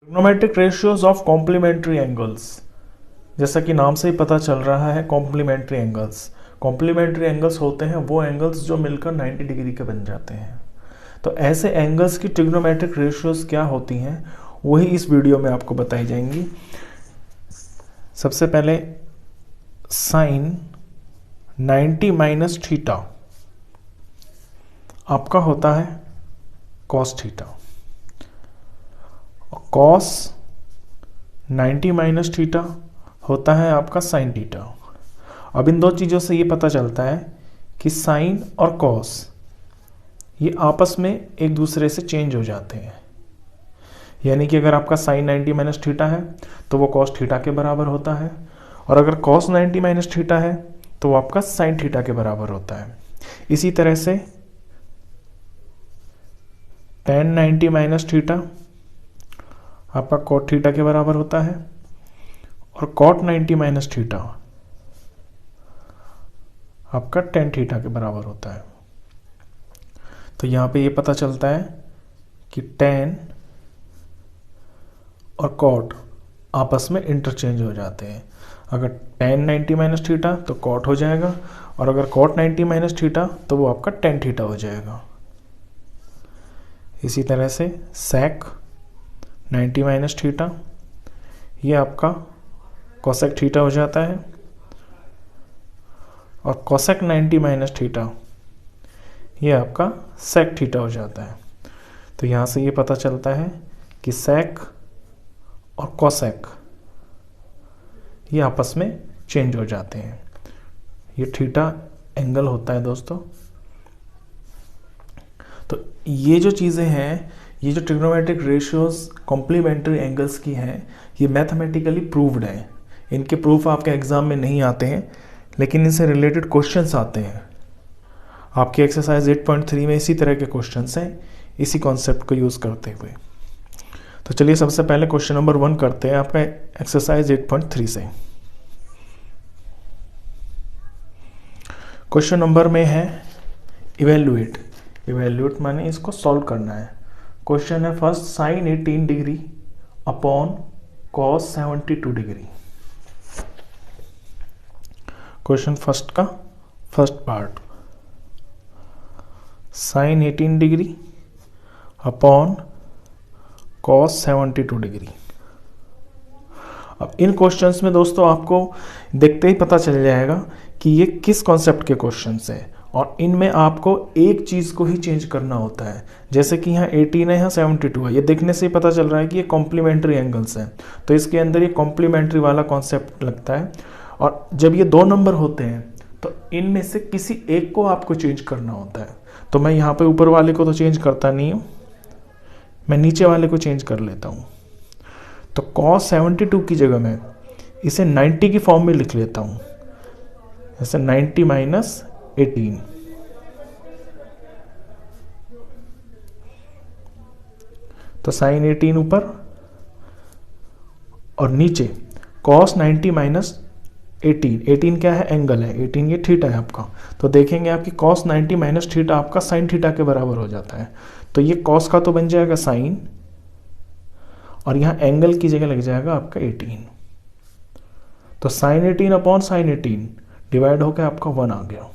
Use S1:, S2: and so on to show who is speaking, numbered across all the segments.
S1: Trigonometric ratios of complementary angles, जैसा कि नाम से ही पता चल रहा है कॉम्प्लीमेंट्री एंगल्स। कॉम्प्लीमेंट्री एंगल्स होते हैं वो एंगल्स जो मिलकर 90 डिग्री के बन जाते हैं। तो ऐसे एंगल्स की ट्रिग्नोमेट्रिक रेशियोज क्या होती हैं वही इस वीडियो में आपको बताई जाएंगी। सबसे पहले साइन 90 माइनस थीटा आपका होता है cos theta, cos 90 minus theta होता है आपका साइन थीटा। अब इन दो चीज़ों से ये पता चलता है कि साइन और कॉस ये आपस में एक दूसरे से चेंज हो जाते हैं। यानी कि अगर आपका साइन 90 माइनस थीटा है तो वो कॉस थीटा के बराबर होता है, और अगर कॉस 90 माइनस थीटा है तो वो आपका साइन थीटा के बराबर होता है। इसी तरह से tan 90 माइनस थीटा आपका कॉट थीटा के बराबर होता है, और कॉट 90 माइनस थीटा आपका tan थीटा के बराबर होता है। तो यहाँ पे ये पता चलता है कि tan और कॉट आपस में इंटरचेंज हो जाते हैं। अगर tan 90 माइनस थीटा तो कॉट हो जाएगा, और अगर कॉट 90 माइनस थीटा तो वो आपका tan थीटा हो जाएगा। इसी तरह से sec 90 माइनस थीटा ये आपका कोसेक थीटा हो जाता है, और कोसेक 90 माइनस थीटा ये आपका सेक थीटा हो जाता है। तो यहाँ से ये पता चलता है कि सेक और कोसेक ये आपस में चेंज हो जाते हैं। ये थीटा एंगल होता है दोस्तों। तो ये जो चीज़ें हैं, ये जो ट्रिग्नोमेट्रिक रेशियोज कॉम्प्लीमेंट्री एंगल्स की हैं, ये मैथमेटिकली प्रूव्ड हैं। इनके प्रूफ आपके एग्जाम में नहीं आते हैं, लेकिन इनसे रिलेटेड क्वेश्चंस आते हैं। आपके एक्सरसाइज 8.3 में इसी तरह के क्वेश्चंस हैं, इसी कॉन्सेप्ट को यूज़ करते हुए। तो चलिए सबसे पहले क्वेश्चन नंबर 1 करते हैं आपका एक्सरसाइज 8.3 से। क्वेश्चन नंबर में है इवेल्युएट। इवेल्युएट माने इसको सॉल्व करना है। क्वेश्चन है first sine 18 degree upon cos 72 degree. Question first का first part, sine 18 degree upon cos 72 degree. अब इन क्वेश्चंस में दोस्तों आपको देखते ही पता चल जाएगा कि ये किस कॉन्सेप्ट के क्वेश्चंस हैं, और इनमें आपको एक चीज़ को ही चेंज करना होता है। जैसे कि यहाँ 18 है, यहाँ 72 है, ये देखने से ही पता चल रहा है कि ये कॉम्प्लीमेंट्री एंगल्स हैं, तो इसके अंदर ये कॉम्प्लीमेंट्री वाला कॉन्सेप्ट लगता है। और जब ये दो नंबर होते हैं तो इनमें से किसी एक को आपको चेंज करना होता है। तो मैं यहाँ पे ऊपर वाले को तो चेंज करता नहीं हूँ, मैं नीचे वाले को चेंज कर लेता हूँ। तो cos 72 की जगह मैं इसे 90 की फॉर्म में लिख लेता हूँ, जैसे 90 माइनस 18। तो साइन 18 ऊपर और नीचे cos 90 माइनस 18। 18 क्या है? एंगल है। 18 ये थीटा है आपका। तो देखेंगे आपकी cos 90 माइनस थीटा आपका साइन थीटा के बराबर हो जाता है। तो ये cos का तो बन जाएगा साइन, और यहाँ एंगल की जगह लग जाएगा आपका 18। तो साइन 18 अपॉन साइन 18 डिवाइड होकर आपका 1 आ गया।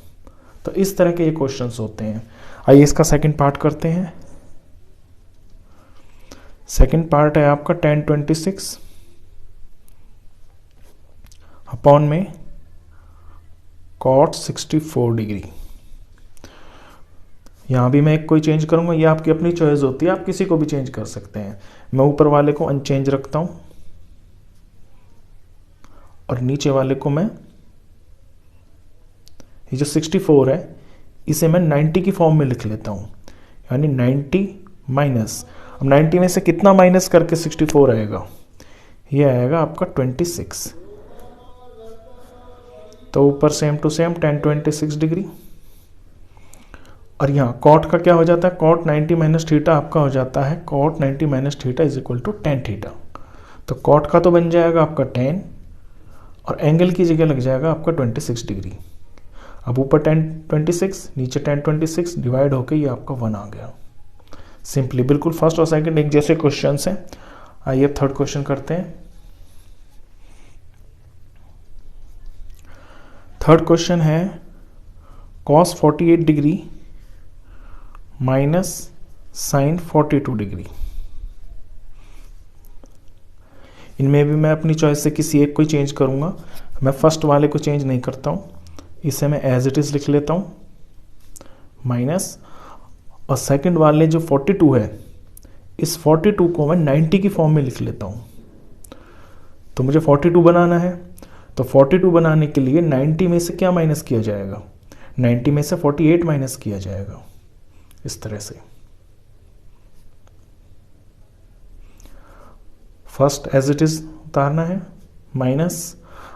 S1: तो इस तरह के ये क्वेश्चंस होते हैं। आइए इसका सेकंड पार्ट करते हैं। सेकंड पार्ट है आपका tan 26 अपॉन में cot 64 डिग्री। यहाँ भी मैं एक कोई चेंज करूँगा, ये आपकी अपनी चॉइस होती है, आप किसी को भी चेंज कर सकते हैं। मैं ऊपर वाले को अनचेंज रखता हूँ, और नीचे वाले को मैं, ये जो 64 है इसे मैं 90 की फॉर्म में लिख लेता हूँ, यानी 90 माइनस, अब 90 में से कितना माइनस करके 64 आएगा? ये आएगा आपका 26। तो ऊपर same to same tan 26 degree, और यहाँ कॉट का क्या हो जाता है? कॉट 90 माइनस थीटा आपका हो जाता है cot 90 minus theta is equal to tan theta. तो कॉट का तो बन जाएगा आपका 10, और एंगल की जगह लग जाएगा आपका 26 डिग्री। अब ऊपर tan 26 नीचे tan 26 डिवाइड होके ये आपका 1 आ गया। सिंपली बिल्कुल फर्स्ट और सेकंड एक जैसे क्वेश्चंस हैं। आइए अब थर्ड क्वेश्चन करते हैं। थर्ड क्वेश्चन है cos 48 degree minus sine 42 degree. इनमें भी मैं अपनी चॉइस से किसी एक को ही चेंज करूंगा, मैं फर्स्ट वाले को चेंज नहीं करता हूं, इसे मैं एज इट इज लिख लेता हूं माइनस, और सेकंड वाले जो 42 है, इस 42 को मैं 90 की फॉर्म में लिख लेता हूं। तो मुझे 42 बनाना है, तो 42 बनाने के लिए 90 में से क्या माइनस किया जाएगा, 90 में से 48 माइनस किया जाएगा, इस तरह से। फर्स्ट एज इट इज उतारना है माइनस,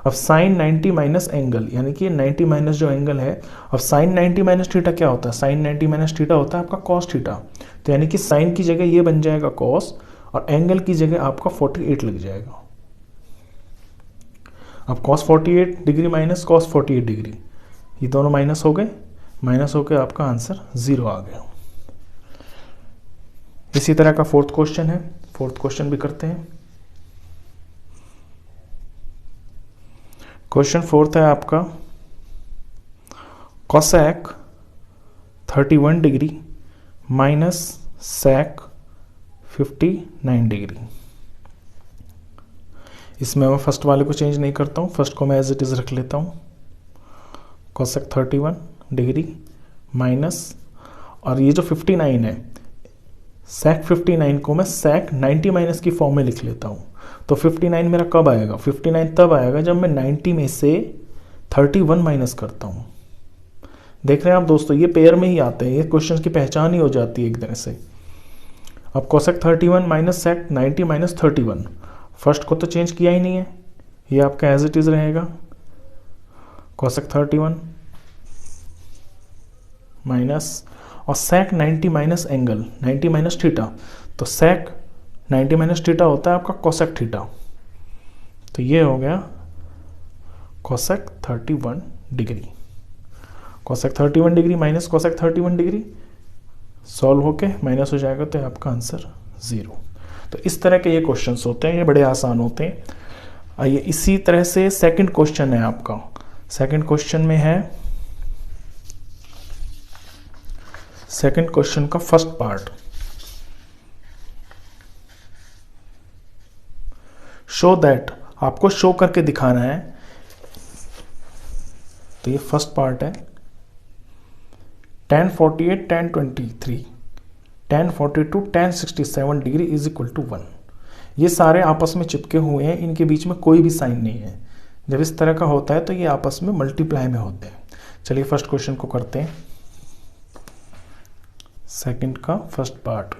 S1: अब साइन 90 माइनस एंगल, यानी कि 90 माइनस जो एंगल है, अब साइन 90 माइनस थीटा क्या होता है, साइन 90 माइनस थीटा होता है आपका कॉस थीटा। तो यानी कि साइन की जगह ये बन जाएगा कॉस, और एंगल की जगह आपका 48 लग जाएगा। अब cos 48 degree minus cos 48 degree, ये दोनों माइनस हो गए, माइनस होकर आपका आंसर 0 आ गया। इसी तरह का फोर्थ क्वेश्चन है, फोर्थ क्वेश्चन भी करते हैं। क्वेश्चन फोर्थ है आपका cosec 31 degree minus sec 59 degree. इसमें मैं फर्स्ट वाले को चेंज नहीं करता हूँ, फर्स्ट को मैं एज इट इज रख लेता हूँ कोसेक 31 डिग्री माइनस, और ये जो 59 है, सेक 59 को मैं सेक 90 माइनस की फॉर्म में लिख लेता हूँ। तो 59 मेरा कब आएगा, 59 तब आएगा जब मैं 90 में से 31 माइनस करता हूँ। देख रहे हैं आप दोस्तों, ये पेयर में ही आते हैं, ये क्वेश्चन की पहचान ही हो जाती है एक तरह से। अब cosec 31 minus sec 90 minus 31, first को तो चेंज किया ही नहीं है, ये आपका एज इट इज रहेगा कोसेक 31 माइनस, और sec 90 minus angle 90 minus theta, तो सेक 90 माइनस थीटा होता है आपका कोसेक थीटा। तो ये हो गया cosec 31 degree, cosec 31 degree minus cosec 31 degree, solve होके माइनस हो जाएगा, तो आपका आंसर 0। तो इस तरह के ये क्वेश्चंस होते हैं, ये बड़े आसान होते हैं। आइए इसी तरह से सेकंड क्वेश्चन है आपका। सेकंड क्वेश्चन में है, सेकंड क्वेश्चन का फर्स्ट पार्ट, शो दैट, आपको शो करके दिखाना है। तो ये फर्स्ट पार्ट है, tan 48 tan 23 tan 42 tan 67 degree is equal to 1। ये सारे आपस में चिपके हुए हैं, इनके बीच में कोई भी साइन नहीं है। जब इस तरह का होता है तो ये आपस में मल्टीप्लाई में होते हैं। चलिए फर्स्ट क्वेश्चन को करते हैं, सेकंड का first part.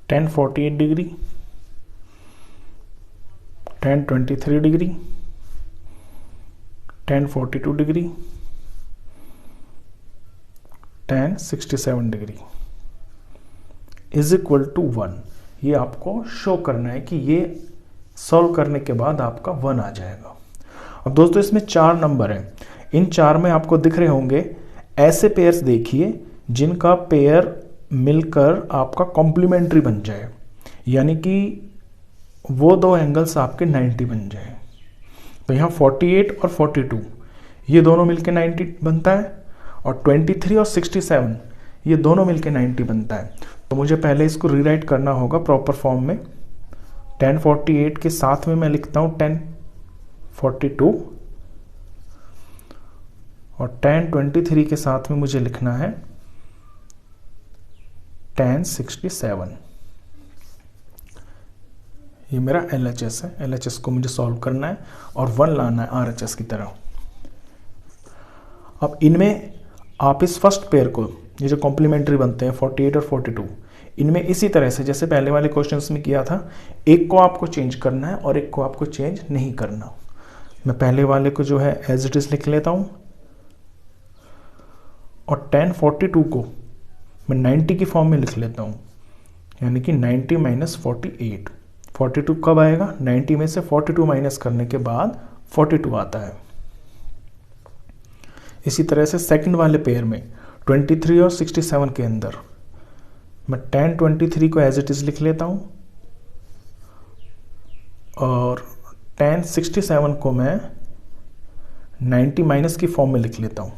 S1: tan 48 degree tan 23 degree tan 42 degree tan 67 degree is equal to 1। ये आपको शो करना है कि ये सॉल्व करने के बाद आपका 1 आ जाएगा। अब दोस्तों इसमें 4 नंबर हैं, इन 4 में आपको दिख रहे होंगे ऐसे पेयर्स देखिए जिनका पेयर मिलकर आपका कॉम्प्लीमेंट्री बन जाए, यानी कि वो दो एंगल्स आपके 90 बन जाए। तो यहाँ 48 और 42 ये दोनों मिलके 90 बनता है, और 23 और 67 ये दोनों मिलके 90 बनता है। तो मुझे पहले इसको रीराइट करना होगा प्रॉपर फॉर्म में। tan 48 के साथ में मैं लिखता हूँ tan 42, और tan 23 के साथ में मुझे लिखना है tan 67। ये मेरा LHS है, LHS को मुझे सॉल्व करना है और 1 लाना है RHS की तरह। अब इनमें आप इस फर्स्ट पेयर को, ये जो कॉम्प्लीमेंट्री बनते हैं 48 और 42, इनमें इसी तरह से जैसे पहले वाले क्वेश्चंस में किया था, एक को आपको चेंज करना है और एक को आपको चेंज नहीं करना। मैं पहले वाले को जो है एज इट इज लिख लेता हूं, और tan 42 को मैं 90 की फॉर्म में लिख लेता हूं, यानी कि 90 माइनस 48। 42 कब आएगा, 90 में से 42 माइनस करने के बाद 42 आता है। इसी तरह से सेकंड वाले पेयर में 23 और 67 के अंदर मैं tan 23 को एज इट इज़ लिख लेता हूँ और tan 67 को मैं 90 माइनस की फॉर्म में लिख लेता हूँ,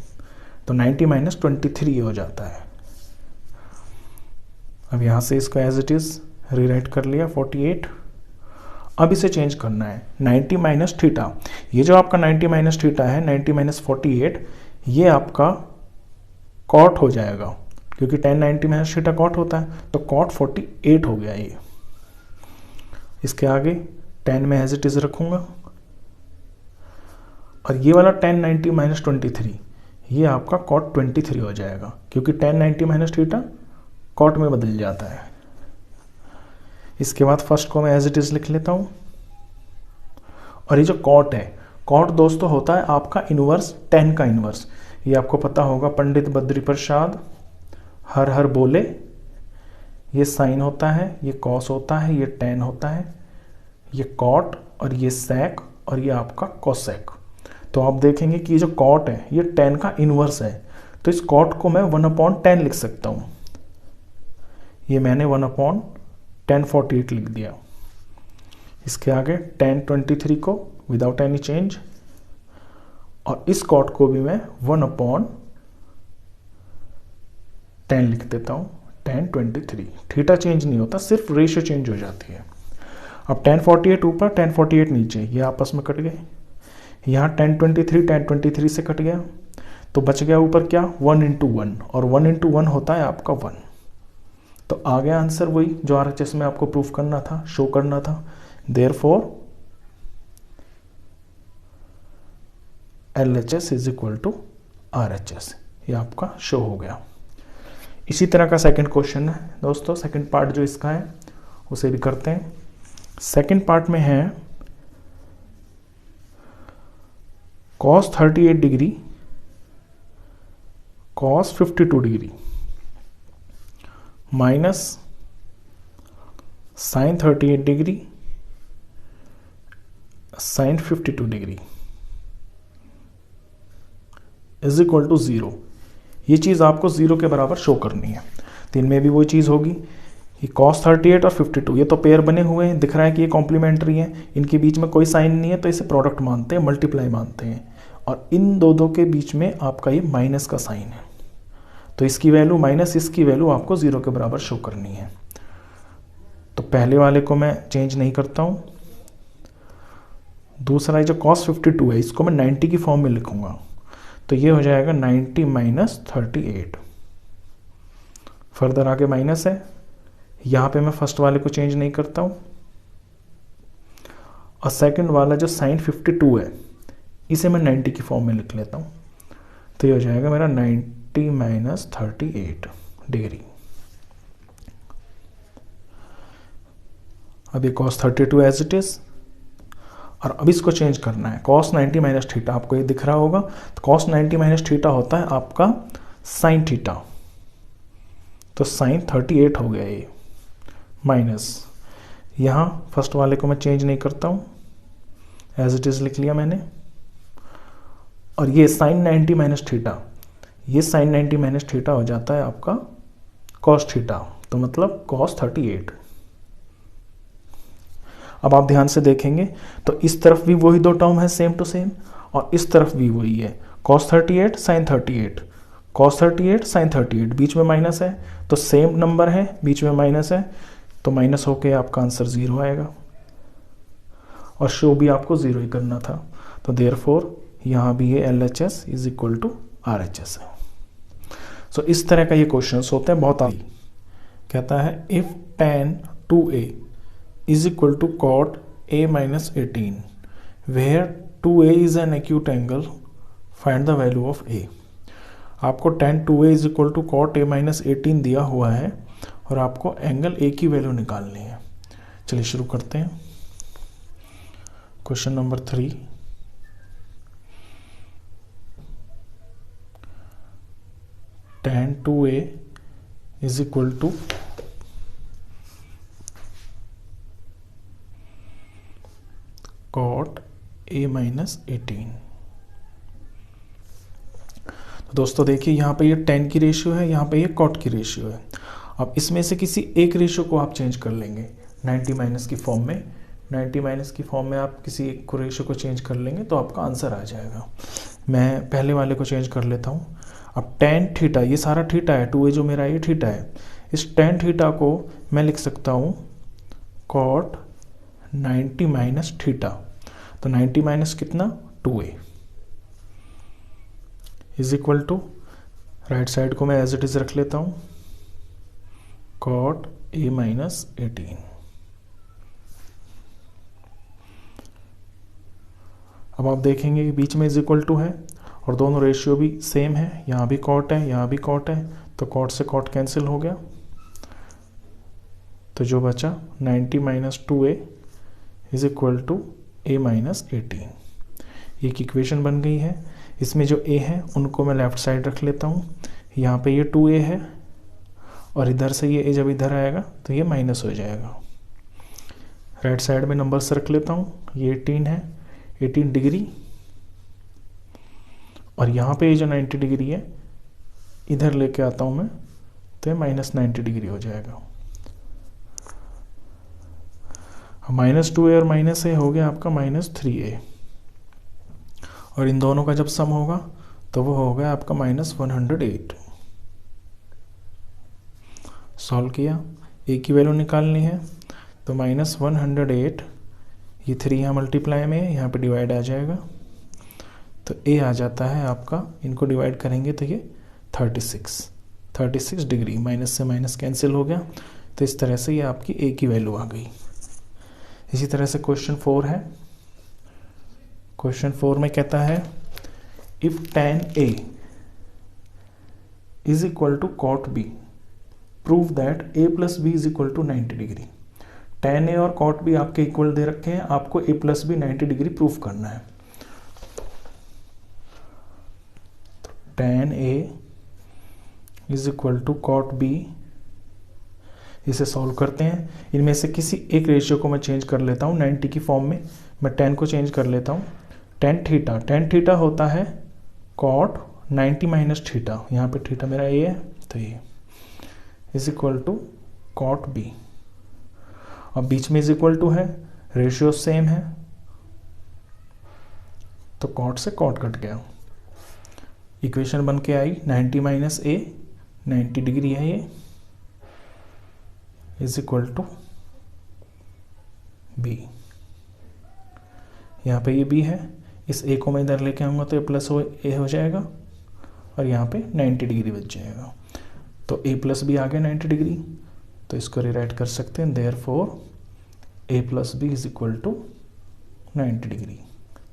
S1: तो 90 माइनस 23 हो जाता है। अब यहाँ से इसको एज इट इज़ रीराइट कर लिया 48। अब इसे चेंज करना है 90 माइनस थीटा। ये जो आपका 90 माइनस थीटा है, 90 माइनस 48, ये आपका कॉट हो जाएगा, क्योंकि tan 90 माइनस थीटा कॉट होता है, तो कॉट 48 हो गया ये। इसके आगे tan में एज इट इज़ रखूँगा और ये वाला tan 90 माइनस 23 ये आपका कॉट 23 हो जाएगा, क्योंकि tan 90 माइनस थीटा कॉट में बदल जाता है। इसके बाद फर्स्ट को मैं एज इट इज़ लिख लेता हूँ। और ये जो कॉट है, कॉट दोस्तों होता है आपका इनवर्स tan का इनवर्स। ये आपको पता होगा, पंडित बद्री प्रसाद हर हर बोले। ये साइन होता है, ये कॉस होता है, ये tan होता है, ये कॉट और ये सेक और ये आपका कोसेक। तो आप देखेंगे कि ये जो कॉट है ये tan का इनवर्स है, तो इस कॉट को मैं 1/10 लिख सकता हूँ। ये मैंने 1/tan 48 लिख दिया। इसके आगे tan 23 को विदाउट एनी चेंज, और इस कॉट को भी मैं 1/10 लिख देता हूँ, tan 23। थीटा चेंज नहीं होता, सिर्फ रेशियो चेंज हो जाती है। अब tan 48 ऊपर, tan 48 नीचे, ये आपस में कट गए। यहाँ tan 23 से कट गया, तो बच गया ऊपर क्या, 1 into 1, और 1 into 1 होता है आपका 1। तो आ गया आंसर वही जो RHS में आपको प्रूफ करना था, शो करना था। Therefore LHS is equal to RHS, ये आपका शो हो गया। इसी तरह का सेकंड क्वेश्चन है दोस्तों, सेकंड पार्ट जो इसका है उसे भी करते हैं। सेकंड पार्ट में है cos 38 degree cos 52 degree minus sin 38 degree sin 52 degree is equal to 0। ये चीज़ आपको 0 के बराबर शो करनी है। तो इनमें भी वही चीज़ होगी, ये cos 38 और 52 ये तो पेयर बने हुए हैं, दिख रहा है कि ये कॉम्प्लीमेंट्री हैं, इनके बीच में कोई साइन नहीं है, तो इसे प्रोडक्ट मानते हैं, मल्टीप्लाई मानते हैं। और इन दो के बीच में आपका ये माइनस का साइन है, तो इसकी वैल्यू माइनस इसकी वैल्यू आपको 0 के बराबर शो करनी है। तो पहले वाले को मैं चेंज नहीं करता हूँ। दूसरा जो cos 52 है, इसको मैं 90 की फॉर्म में लिखूंगा, तो ये हो जाएगा 90 माइनस 38। फर्दर आगे माइनस है, यहाँ पे मैं फर्स्ट वाले को चेंज नहीं करता हूँ। और सेकंड वाला जो sin 52 है, इसे मैं 90 की फॉर्म में लिख लेता हूँ, तो ये हो जाएगा मेरा 90 माइनस 38 डिग्री। अब ये cos 32 एज इट इज, और अब इसको चेंज करना है cos 90 माइनस थीटा। आपको ये दिख रहा होगा, तो cos 90 माइनस थीटा होता है आपका sin थीटा, तो sin 38 हो गया ये, माइनस यहाँ फर्स्ट वाले को मैं चेंज नहीं करता हूँ, एज इट इज लिख लिया मैंने। और ये sin 90 माइनस थीटा, ये sin 90 माइनस थीटा हो जाता है आपका cos थीटा, तो मतलब cos 38। अब आप ध्यान से देखेंगे तो इस तरफ भी वही दो टर्म है सेम टू सेम, और इस तरफ भी वही है, cos 38 sin 38, cos 38 sin 38, बीच में माइनस है, तो सेम नंबर है, बीच में माइनस है, तो माइनस होके आपका आंसर 0 आएगा। और शो भी आपको 0 ही करना था, तो देयरफॉर यहाँ भी ये LHS is equal to RHS है। सो इस तरह का ये क्वेश्चंस होते हैं बहुत आगे। कहता है if tan 2a is equal to cot a minus 18 where 2a is an acute angle, find the value of a। आपको tan 2a is equal to cot a minus 18 दिया हुआ है और आपको एंगल a की वैल्यू निकालनी है। चलिए शुरू करते हैं। Question number 3, tan 2a is equal to cot a minus 18। तो दोस्तों देखिए यहाँ पे ये tan की रेशियो है, यहाँ पे ये cot की रेशियो है। अब इसमें से किसी एक रेशियो को आप चेंज कर लेंगे 90 माइनस की फॉर्म में। 90 माइनस की फॉर्म में आप किसी एक को रेशियो को चेंज कर लेंगे तो आपका आंसर आ जाएगा। मैं पहले वाले को चेंज कर लेता हूँ। अब टेन थीटा, ये सारा थीटा है, 2a जो मेरा ये थीटा है, इस टेन थीटा को मैं लिख सकता हूँ कॉट 90 माइनस थीटा। तो 90 माइनस कितना, 2a is equal to, right side को मैं एज इट इज रख लेता हूँ, कॉट a माइनस 18। अब आप देखेंगे बीच में इज इक्वल टू है और दोनों रेशियो भी सेम है, यहाँ भी कॉट है यहाँ भी कॉट है, तो कॉट से कॉट कैंसिल हो गया। तो जो बचा 90 minus 2a is equal to a minus 18। एक इक्वेशन बन गई है। इसमें जो a है उनको मैं लेफ्ट साइड रख लेता हूँ, यहाँ पे ये 2a है और इधर से ये a जब इधर आएगा तो ये माइनस हो जाएगा। राइट साइड में नंबर से रख लेता हूँ, ये 18 है, 18 डिग्री, और यहाँ पे ये जो 90 डिग्री है इधर लेके आता हूँ मैं, तो ये माइनस 90 डिग्री हो जाएगा। माइनस 2a और माइनस a हो गया आपका माइनस 3a, और इन दोनों का जब सम होगा तो वो हो गया आपका माइनस 108। सॉल्व किया, a की वैल्यू निकालनी है, तो माइनस 108, ये 3 यहाँ मल्टीप्लाई में है, यहाँ पे डिवाइड आ जाएगा, तो a आ जाता है आपका, इनको डिवाइड करेंगे तो ये 36 डिग्री, माइनस से माइनस कैंसिल हो गया। तो इस तरह से ये आपकी a की वैल्यू आ गई। इसी तरह से क्वेश्चन 4 है। क्वेश्चन 4 में कहता है if tan a is equal to cot b, prove that a plus B is equal to 90 degree. tan a और cot b आपके इक्वल दे रखे हैं, आपको a plus B 90 degree prove करना है। tan a is equal to cot b, इसे solve करते हैं। इनमें से किसी एक रेशियो को मैं चेंज कर लेता हूँ 90 की फॉर्म में। मैं 10 को चेंज कर लेता हूँ, tan थीटा होता है cot 90 माइनस थीटा, यहाँ पे थीटा मेरा a है तो ये is equal to cot b। अब बीच में इज इक्वल टू है, रेशियो सेम है, तो cot से cot कट गया, इक्वेशन बन के आई 90 माइनस a, 90 डिग्री है ये, इज इक्वल टू b। यहाँ पे ये b है, इस a को मैं इधर लेके आऊँगा तो ये प्लस a हो जाएगा और यहाँ पे 90 डिग्री बच जाएगा। तो a प्लस बी आ गया 90 डिग्री, तो इसको रिराइट कर सकते हैं, therefore a plus B is equal to 90 degree.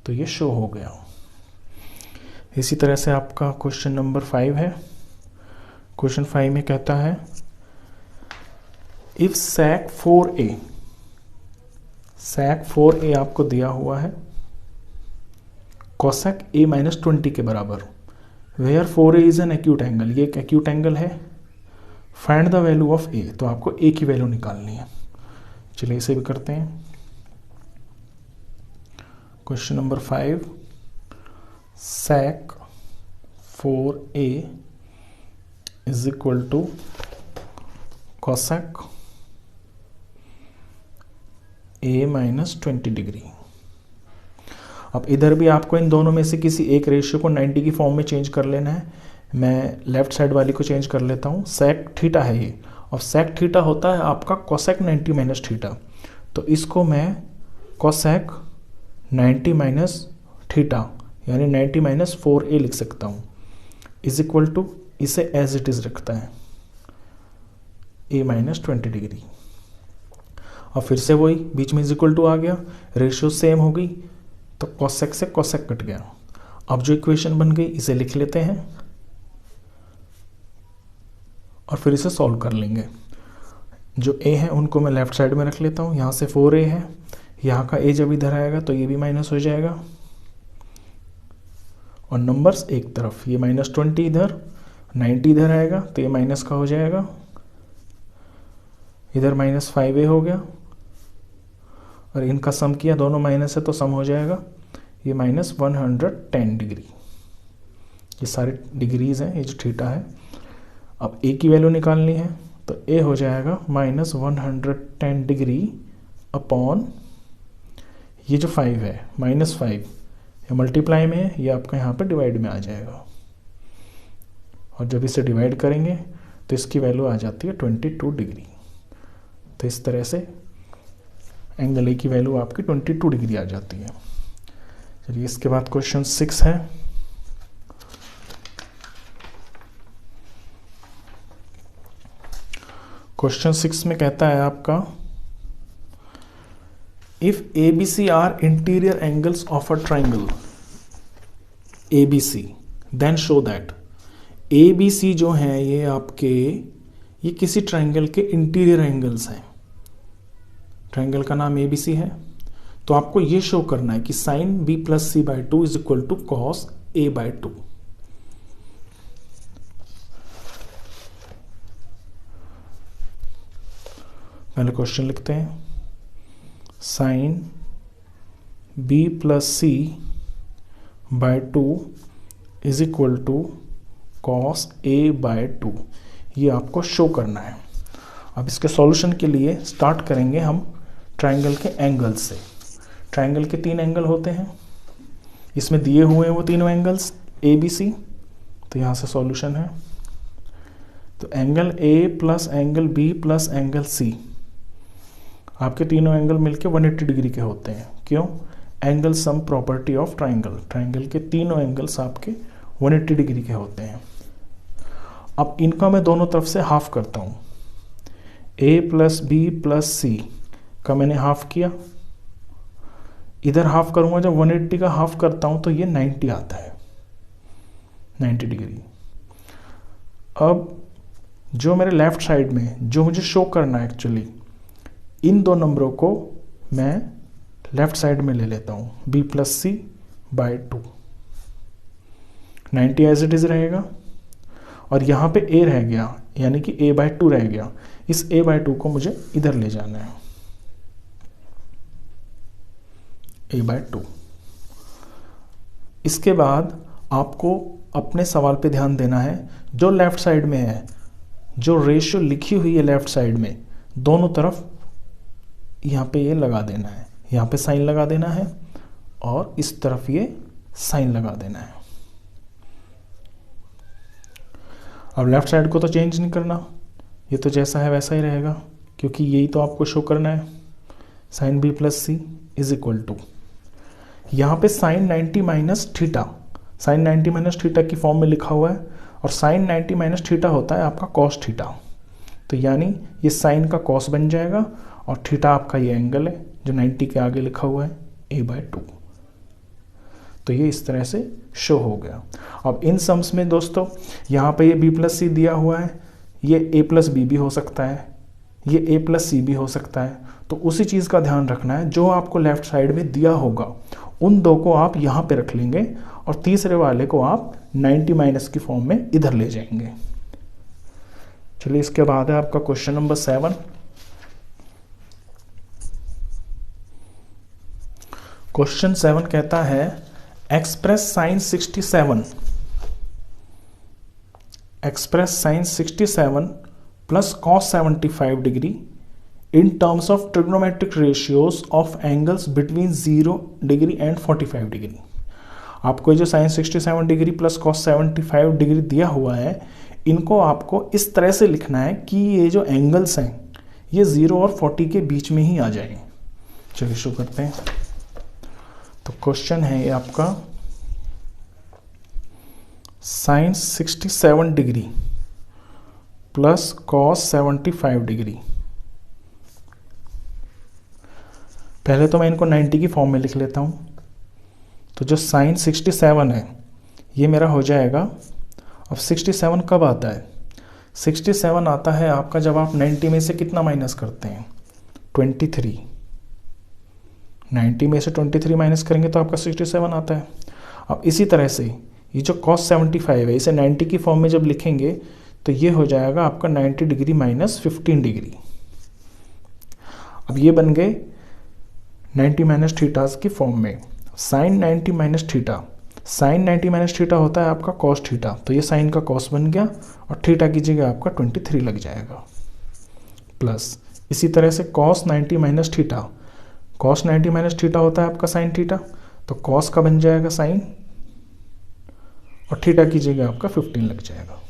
S1: तो ये शो हो गया। इसी तरह से आपका क्वेश्चन नंबर 5 है। क्वेश्चन 5 में कहता है इफ sec 4a आपको दिया हुआ है cosec a माइनस 20 के बराबर, where 4a is an acute angle, ये एक एक्यूट एंगल है, find the value of a, तो आपको a की वैल्यू निकालनी है। चलिए इसे भी करते हैं। Question number 5, sec 4a is equal to cosec a minus 20 degree. अब इधर भी आपको इन दोनों में से किसी एक रेशियो को 90 की फॉर्म में चेंज कर लेना है। मैं लेफ्ट साइड वाली को चेंज कर लेता हूँ, sec थीटा है ये, और sec थीटा होता है आपका cosec 90 माइनस थीटा, तो इसको मैं cosec 90 माइनस थीटा यानी 90 माइनस 4a लिख सकता हूँ, इज इक्वल टू, इसे एज इट इज रखता है a माइनस 20 डिग्री। और फिर से वही बीच में इज इक्वल टू आ गया, रेशियो सेम हो गई, तो cosec से cosec कट गया। अब जो इक्वेशन बन गई इसे लिख लेते हैं और फिर इसे सॉल्व कर लेंगे। जो a है उनको मैं लेफ्ट साइड में रख लेता हूँ, यहाँ से 4a है, यहाँ का a जब इधर आएगा तो ये भी माइनस हो जाएगा, और नंबर्स एक तरफ, ये माइनस 20 इधर, 90 इधर आएगा तो ये माइनस का हो जाएगा, इधर माइनस 5a हो गया, और इनका सम किया, दोनों माइनस है तो सम हो जाएगा, ये माइनस 110 डिग्री। ये सारे डिग्रीज हैं, ये जो थीटा है। अब a की वैल्यू निकालनी है, तो ए हो जाएगा -110 डिग्री अपॉन ये जो 5 है -5, ये मल्टीप्लाई में है, ये आपका यहाँ पे डिवाइड में आ जाएगा। और जब इसे डिवाइड करेंगे तो इसकी वैल्यू आ जाती है 22 डिग्री। तो इस तरह से एंगल ए की वैल्यू आपकी 22 डिग्री आ जाती है। चलिए इसके बाद क्वेश्चन 6 है। क्वेश्चन 6 में कहता है आपका if ABC are interior angles of a triangle ABC then show that ABC जो है ये किसी ट्राइंगल के इंटीरियर एंगल्स हैं। ट्राइंगल का नाम ABC है, तो आपको ये शो करना है कि sine B plus C by 2 is equal to cos A by 2। पहले क्वेश्चन लिखते हैं, sine B plus C by 2 is equal to cos A by 2, ये आपको शो करना है। अब इसके सॉल्यूशन के लिए स्टार्ट करेंगे हम ट्राइंगल के एंगल्स से। ट्राइंगल के 3 एंगल होते हैं, इसमें दिए हुए हैं वो तीनों एंगल्स ABC। तो यहाँ से सॉल्यूशन है, तो angle A plus angle B plus angle C, आपके तीनों एंगल मिलके 180 डिग्री के होते हैं। क्यों? Angle sum property of triangle, triangle के तीनों एंगल्स आपके 180 डिग्री के होते हैं। अब इनका मैं दोनों तरफ से हाफ करता हूँ। A plus B plus C का मैंने हाफ किया, इधर हाफ करूँगा, जब 180 का हाफ करता हूँ तो ये 90 आता है, 90 डिग्री। अब जो मेरे लेफ्ट साइड में जो मुझे शो करना है एक्चुअली, इन दो नंबरों को मैं लेफ्ट साइड में ले लेता हूँ, B plus C by 2, 90 as it is रहेगा। और यहाँ पे A रह गया, यानी कि A बाई 2 रह गया। इस A बाई 2 को मुझे इधर ले जाना है, A बाई 2। इसके बाद आपको अपने सवाल पे ध्यान देना है, जो लेफ्ट साइड में है, जो रेशियो लिखी हुई है लेफ्ट साइड में, दोनों तरफ यहाँ पे ये लगा देना है, यहाँ पे साइन लगा देना है और इस तरफ ये साइन लगा देना है। अब लेफ्ट साइड को तो चेंज नहीं करना, ये तो जैसा है वैसा ही रहेगा, क्योंकि यही तो आपको शो करना है। Sine B plus C is equal to, यहाँ पे sine 90 minus theta, sine 90 minus theta की फॉर्म में लिखा हुआ है, और साइन 90 माइनस थीटा होता है आपका कॉस थीटा। तो यानी ये साइन का कॉस बन जाएगा, और थीटा आपका ये एंगल है जो 90 के आगे लिखा हुआ है, A बाई 2। तो ये इस तरह से शो हो गया। अब इन सम्स में दोस्तों यहाँ पे ये B प्लस C दिया हुआ है, ये A प्लस B भी हो सकता है, ये A प्लस C भी हो सकता है। तो उसी चीज़ का ध्यान रखना है, जो आपको लेफ्ट साइड में दिया होगा उन दो को आप यहाँ पे रख लेंगे, और तीसरे वाले को आप 90 माइनस की फॉर्म में इधर ले जाएंगे। चलिए इसके बाद है आपका क्वेश्चन नंबर 7। क्वेश्चन 7 कहता है express sine 67 plus cos 75 degree in terms of trigonometric ratios of angles between 0 degree and 45 degree. आपको जो sine 67 degree plus cos 75 degree दिया हुआ है, इनको आपको इस तरह से लिखना है कि ये जो एंगल्स हैं ये 0 और 40 के बीच में ही आ जाएंगे। चलिए शुरू करते हैं। तो क्वेश्चन है ये आपका sine 67 degree plus cos 75 degree. पहले तो मैं इनको 90 की फॉर्म में लिख लेता हूँ। तो जो साइन 67 है ये मेरा हो जाएगा, अब 67 कब आता है? 67 आता है आपका जब आप 90 में से कितना माइनस करते हैं? 23। 90 में से 23 माइनस करेंगे तो आपका 67 आता है। अब इसी तरह से ये जो cos 75 है, इसे 90 की फॉर्म में जब लिखेंगे तो ये हो जाएगा आपका 90 डिग्री माइनस 15 डिग्री। अब ये बन गए 90 माइनस थीटास की फॉर्म में। Sine 90 minus theta, sine 90 minus theta होता है आपका cos थीटा, तो ये साइन का cos बन गया और थीटा की जगह आपका 23 लग जाएगा। प्लस इसी तरह से cos 90 minus theta, cos 90 minus theta होता है आपका साइन थीटा, तो cos का बन जाएगा साइन और थीटा की जगह आपका 15 लग जाएगा।